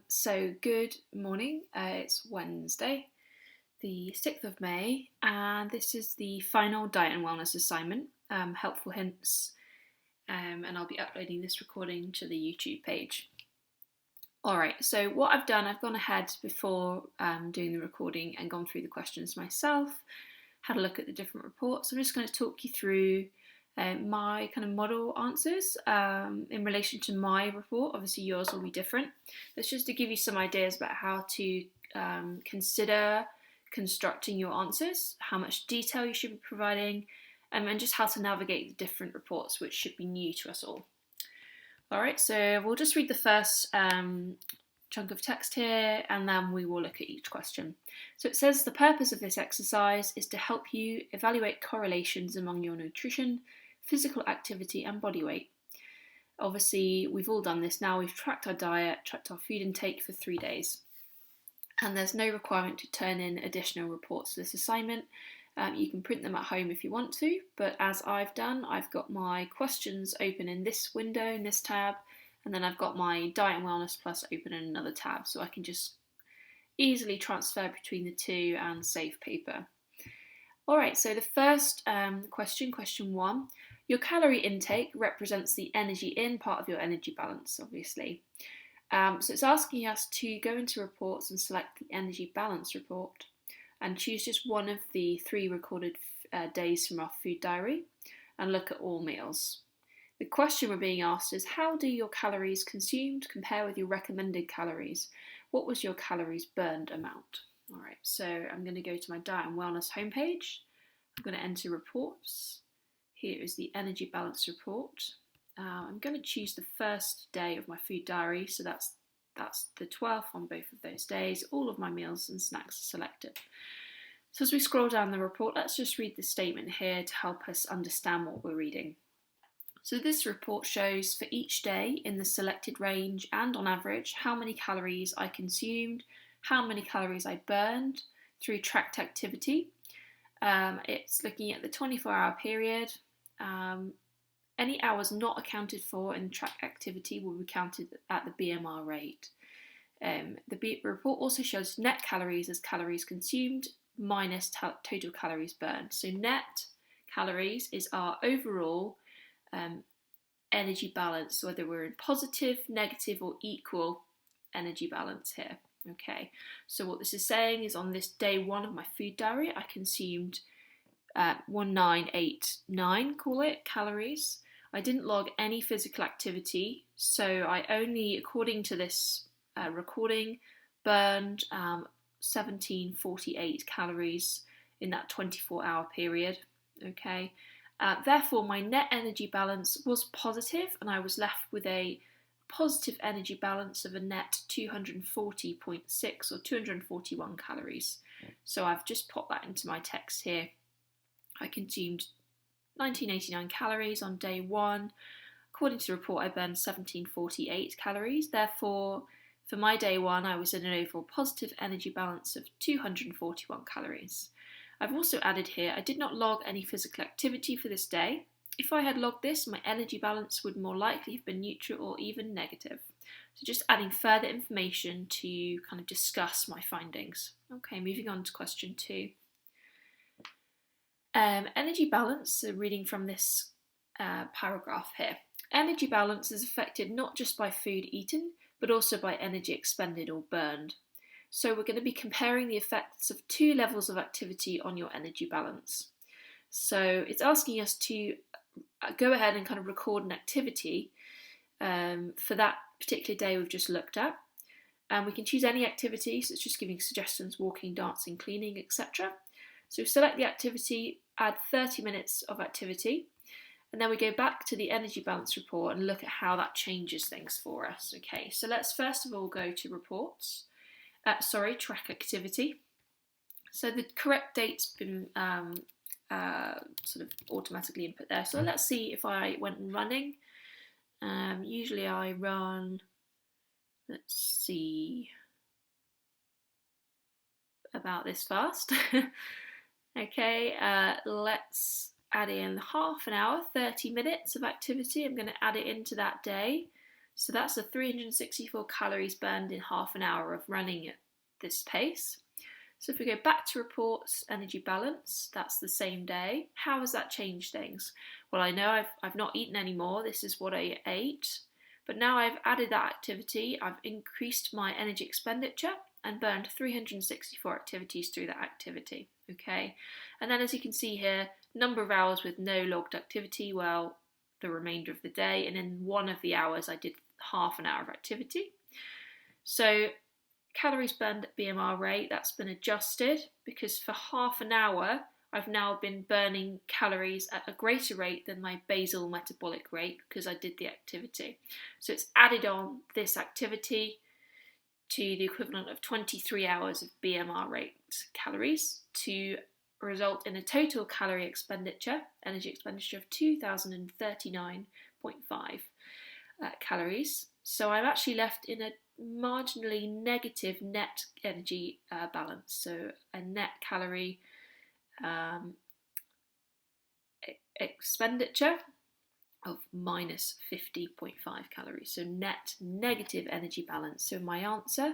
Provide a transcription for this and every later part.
So good morning. It's Wednesday, the 6th of May, and this is the final diet and wellness assignment, helpful hints, and I'll be uploading this recording to the YouTube page. Alright, so what I've done, I've gone ahead before doing the recording and gone through the questions myself, had a look at the different reports. I'm just going to talk you through my kind of model answers in relation to my report. Obviously yours will be different. That's just to give you some ideas about how to consider constructing your answers, how much detail you should be providing, and just how to navigate the different reports, which should be new to us all. Alright, so we'll just read the first chunk of text here, and then we will look at each question. So it says the purpose of this exercise is to help you evaluate correlations among your nutrition, physical activity and body weight. Obviously, we've all done this now. We've tracked our diet, tracked our food intake for 3 days. And there's no requirement to turn in additional reports to this assignment. You can print them at home if you want to, but as I've done, I've got my questions open in this window, in this tab, and then I've got my Diet and Wellness Plus open in another tab, so I can just easily transfer between the two and save paper. Alright, so the first question 1. Your calorie intake represents the energy in part of your energy balance, obviously. So it's asking us to go into reports and select the energy balance report and choose just one of the 3 recorded days from our food diary and look at all meals. The question we're being asked is, how do your calories consumed compare with your recommended calories? What was your calories burned amount? Alright, so I'm going to go to my Diet and Wellness homepage. I'm going to enter reports. Here is the energy balance report. I'm going to choose the first day of my food diary, so that's the 12th on both of those days. All of my meals and snacks are selected. So as we scroll down the report, let's just read the statement here to help us understand what we're reading. So this report shows for each day in the selected range and on average how many calories I consumed, how many calories I burned through tracked activity. It's looking at the 24-hour period. Any hours not accounted for in tracked activity will be counted at the BMR rate. The report also shows net calories as calories consumed minus total calories burned. So net calories is our overall energy balance, whether we're in positive, negative or equal energy balance here. Okay, so what this is saying is on this day 1 of my food diary, I consumed 1989, call it, calories. I didn't log any physical activity, so I only, according to this recording, burned 1748 calories in that 24-hour period. Okay, therefore my net energy balance was positive, and I was left with a positive energy balance of a net 240.6 or 241 calories. So I've just popped that into my text here. I consumed 1989 calories on day 1. According to the report, I burned 1748 calories. Therefore, for my day 1, I was in an overall positive energy balance of 241 calories. I've also added here, I did not log any physical activity for this day. If I had logged this, my energy balance would more likely have been neutral or even negative. So just adding further information to kind of discuss my findings. Okay, moving on to question 2. Energy balance, so reading from this paragraph here. Energy balance is affected not just by food eaten, but also by energy expended or burned. So we're going to be comparing the effects of 2 levels of activity on your energy balance. So it's asking us to go ahead and kind of record an activity for that particular day we've just looked at. And we can choose any activity, so it's just giving suggestions, walking, dancing, cleaning, etc. So select the activity, add 30 minutes of activity, and then we go back to the energy balance report and look at how that changes things for us. Okay, so let's first of all go to reports. Track activity. So the correct date's been sort of automatically input there. So let's see if I went running. Usually I run, let's see, about this fast. Okay, let's add in half an hour, 30 minutes of activity. I'm going to add it into that day. So that's the 364 calories burned in half an hour of running at this pace. So if we go back to reports, energy balance, that's the same day. How has that changed things? Well, I know I've not eaten any more. This is what I ate. But now I've added that activity, I've increased my energy expenditure and burned 364 activities through that activity. Okay, and then as you can see here, number of hours with no logged activity, well, the remainder of the day, and in one of the hours I did half an hour of activity. So calories burned at BMR rate, that's been adjusted because for half an hour I've now been burning calories at a greater rate than my basal metabolic rate because I did the activity. So it's added on this activity to the equivalent of 23 hours of BMR rate calories to result in a total calorie expenditure, energy expenditure of 2,039.5 calories. So I'm actually left in a marginally negative net energy balance, so a net calorie expenditure of minus 50.5 calories, so net negative energy balance. So my answer,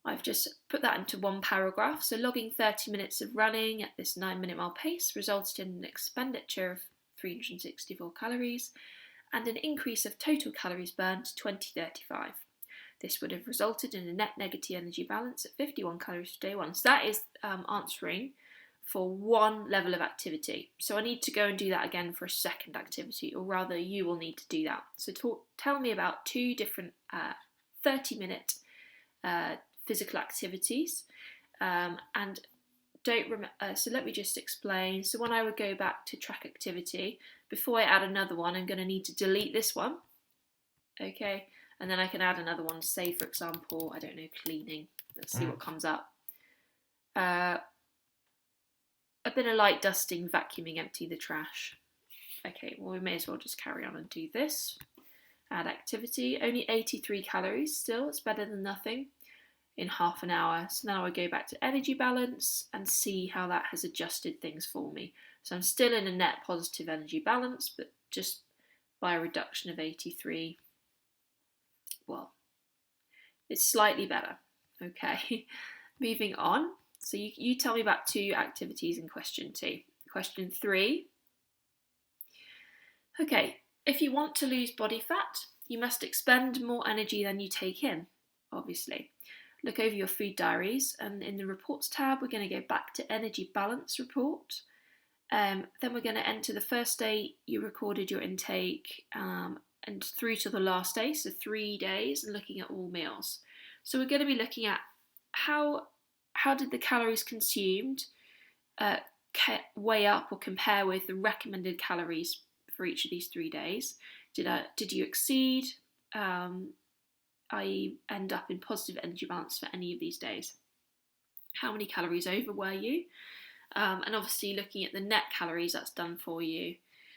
I've just put that into one paragraph. So logging 30 minutes of running at this 9-minute mile pace resulted in an expenditure of 364 calories and an increase of total calories burned to 2035. This would have resulted in a net negative energy balance at 51 calories for day one. So that is answering for one level of activity. So I need to go and do that again for a second activity, or rather you will need to do that. So tell me about two different 30-minute physical activities, and so let me just explain. So when I would go back to track activity, before I add another one, I'm going to need to delete this one, okay, and then I can add another one, say for example, I don't know, cleaning. Let's see what comes up. A bit of light dusting, vacuuming, empty the trash. Okay, well we may as well just carry on and do this. Add activity, only 83 calories still, it's better than nothing in half an hour. So now I go back to energy balance and see how that has adjusted things for me. So I'm still in a net positive energy balance, but just by a reduction of 83, well, it's slightly better. Okay, moving on. So you tell me about two activities in question 2. Question 3. Okay, if you want to lose body fat, you must expend more energy than you take in, obviously. Look over your food diaries, and in the reports tab, we're going to go back to energy balance report. Then we're going to enter the first day you recorded your intake and through to the last day, so 3 days, and looking at all meals. So we're going to be looking at how did the calories consumed weigh up or compare with the recommended calories for each of these 3 days? Did you exceed, i.e. end up in positive energy balance for any of these days? How many calories over were you? And obviously looking at the net calories, that's done for you.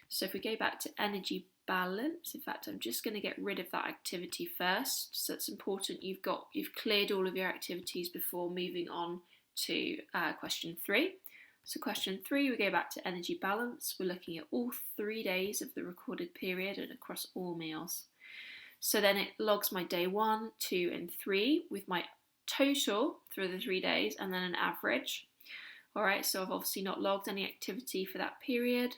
So if we go back to energy balance, in fact I'm just going to get rid of that activity first, so it's important you've cleared all of your activities before moving on to question 3. So question 3, we go back to energy balance. We're looking at all 3 days of the recorded period and across all meals. So then it logs my day 1, 2 and 3 with my total through the 3 days and then an average. Alright, so I've obviously not logged any activity for that period.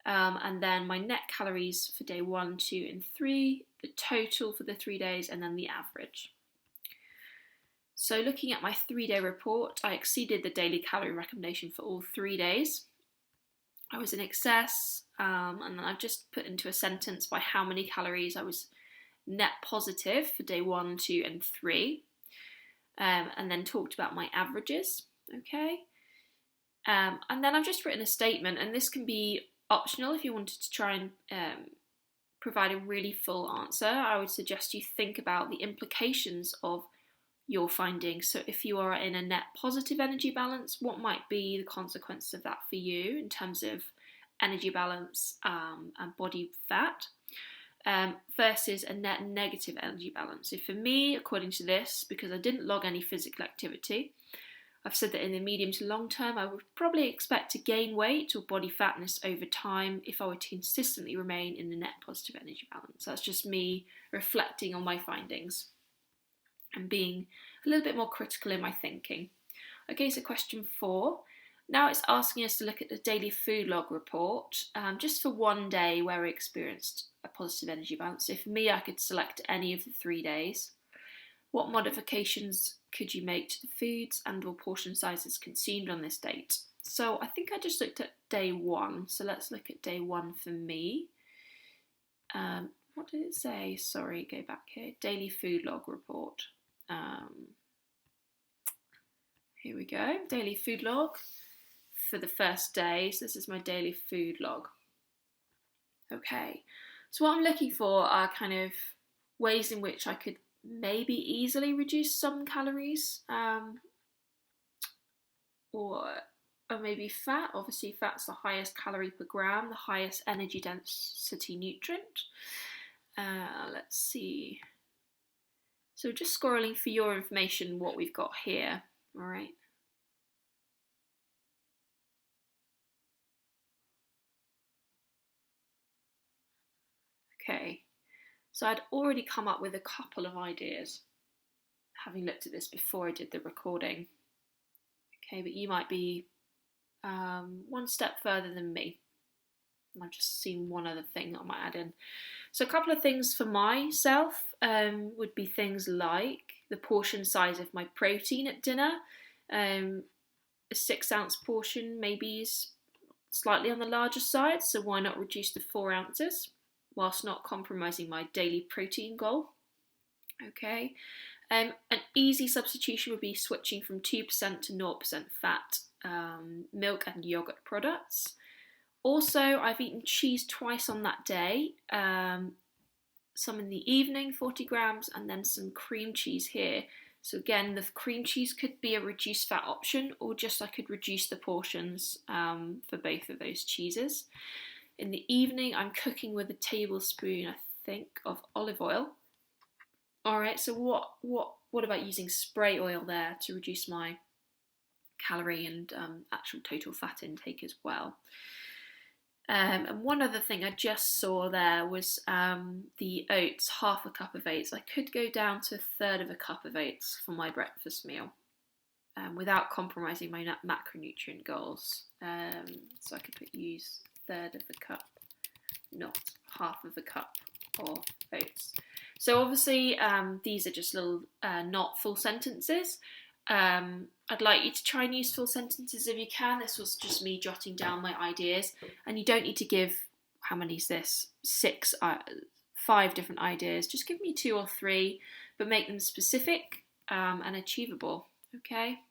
And then my net calories for day 1, 2 and 3, the total for the 3 days, and then the average. So looking at my 3-day report, I exceeded the daily calorie recommendation for all 3 days. I was in excess, and then I've just put into a sentence by how many calories I was net positive for day 1, 2 and 3, and then talked about my averages, okay? And then I've just written a statement, and this can be optional if you wanted to try and provide a really full answer. I would suggest you think about the implications of your findings. So if you are in a net positive energy balance, what might be the consequences of that for you in terms of energy balance and body fat, versus a net negative energy balance. So for me, according to this, because I didn't log any physical activity, I've said that in the medium to long term, I would probably expect to gain weight or body fatness over time if I were to consistently remain in the net positive energy balance. That's just me reflecting on my findings and being a little bit more critical in my thinking. Okay, so question 4. Now it's asking us to look at the daily food log report, just for one day where we experienced a positive energy balance. So for me, I could select any of the 3 days. What modifications could you make to the foods and or portion sizes consumed on this date? So I think I just looked at day 1. So let's look at day 1 for me. What did it say? Sorry, go back here. Daily food log report. Here we go. Daily food log for the first day. So this is my daily food log. Okay. So what I'm looking for are kind of ways in which I could maybe easily reduce some calories, or maybe fat. Obviously fat's the highest calorie per gram, the highest energy density nutrient. Let's see. So just scrolling for your information what we've got here. All right. Okay. So I'd already come up with a couple of ideas, having looked at this before I did the recording. Okay, but you might be one step further than me. I've just seen one other thing that I might add in. So a couple of things for myself would be things like the portion size of my protein at dinner. A 6-ounce portion maybe is slightly on the larger side, so why not reduce to 4 ounces whilst not compromising my daily protein goal? Okay. An easy substitution would be switching from 2% to 0% fat milk and yogurt products. Also, I've eaten cheese twice on that day, some in the evening, 40 grams, and then some cream cheese here. So again, the cream cheese could be a reduced fat option, or just I could reduce the portions for both of those cheeses. In the evening, I'm cooking with a tablespoon, I think, of olive oil. All right, so what about using spray oil there to reduce my calorie and actual total fat intake as well? And one other thing I just saw there was the oats, half a cup of oats. I could go down to 1/3 of a cup of oats for my breakfast meal without compromising my macronutrient goals. So I could use 1/3 of a cup, not half of a cup of oats. So obviously these are just little not full sentences. I'd like you to try and use full sentences if you can. This was just me jotting down my ideas, and you don't need to give, how many is this? 5 different ideas. Just give me 2 or 3, but make them specific and achievable. Okay.